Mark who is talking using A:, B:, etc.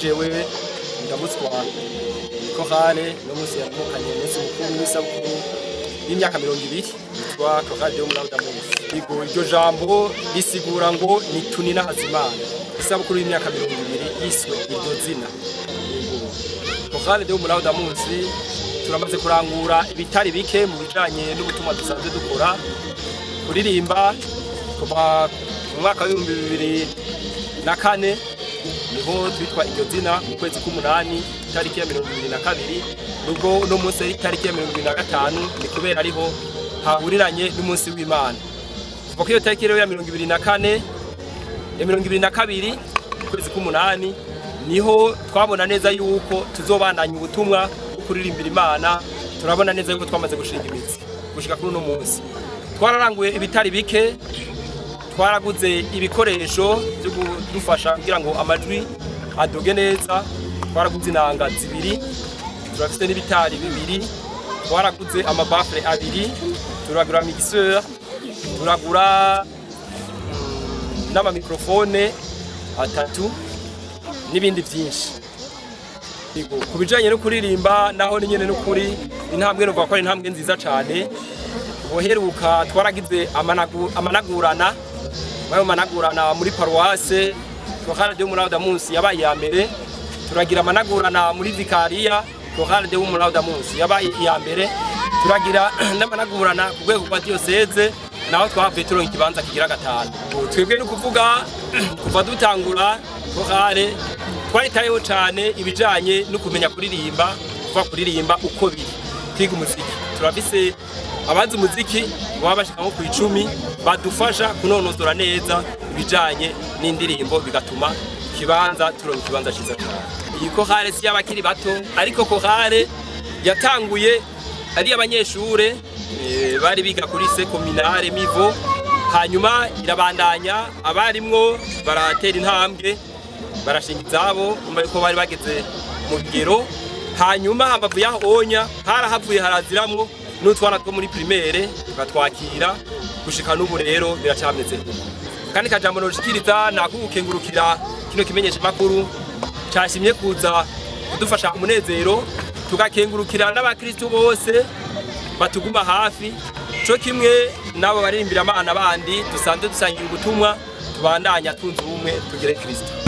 A: Jewe ndamutswa korale no musi yakokanye musi mukuru w'isabukuru y'imyaka 200 yitwa korale yo muri Damus. Iryo jambo risigura ngo ni tunina hazimana. Isabukuru y'imyaka 200 yiswe iryo zina. Korale yo muri Damus turamaze kurangura ibitari bike mu bijanye n'ubutumwa dusanzwe dukora, kuririmba kuva mu mwaka wa 2004 niho twitwa iryo zina mu kwezi k'umunani tariki ya 22 nubwo no munsi tariki ya 25 ni kubera ariho hahuriranye n'umunsi w'Imana. Kuko iyo tariki ya 24 ya 22 kwezi k'umunani niho twabona neza yuko tuzobandanya ubutumwa kuririmbira Imana. Turabona neza yuko twamaze gushinga imitsi gushika kuri uno munsi. Twararanguye ibitari bike, twaraguze ibikoresho byo kudufasha kugira ngo amajwi adoge neza. Twaraguze inanga zibiri, turafite n'ibitari bibiri, twaraguze amabafre abiri, turagura mixeur, turagura n'ama microphone atatu n'ibindi byinshi. Kubijanye no kuririmba naho nyene no kuri intambwe no gukora intambwe nziza cyane. Uheruka twaragize amanagurana muri paroisse korale de muri Damus yabaye ya mbere. Turagira amanagurana muri vikariya korale de muri Damus yabaye ya mbere. Turagira n'amanagurana ku rwego rwa diocese naho twavuye turonka ikibanza kigira gatanu. Twebwe no kuvuga kuva dutangura korale twaritayeho cyane ibijanye no kumenya kuririmba, kuva kuririmba uko biri, kwiga umuziki. Turafise abazi umuziki wabashika nko ku 10 badufasha kunonosora neza ibijanye n'indirimbo bigatuma kibanza turonka ikibanza ciza cyane. Iyi korale si y'abakiri bato ariko korale yatanguye ari abanyeshure bari biga kuri seminare Mivo, hanyuma irabandanya abarimwo baratera intambwe barashinga izabo umva yuko bari bageze mu bigero, hanyuma hambavu yahonya harahavuye haraziramwo n'utwana two muri primaire tugatwakira gushika n'ubu rero biracameze. Kandi kajambo noshikiriza nakugukengurukira kino kimenyesha makuru cyashimye kuza kudufasha umunezero, tugakengurukira n'abakristo bose batuguma hafi cyo kimwe nabo baririmbira Imana bandi dusanzwe dusangiye ubutumwa, tubandanya tunze ubumwe tugire Kristo.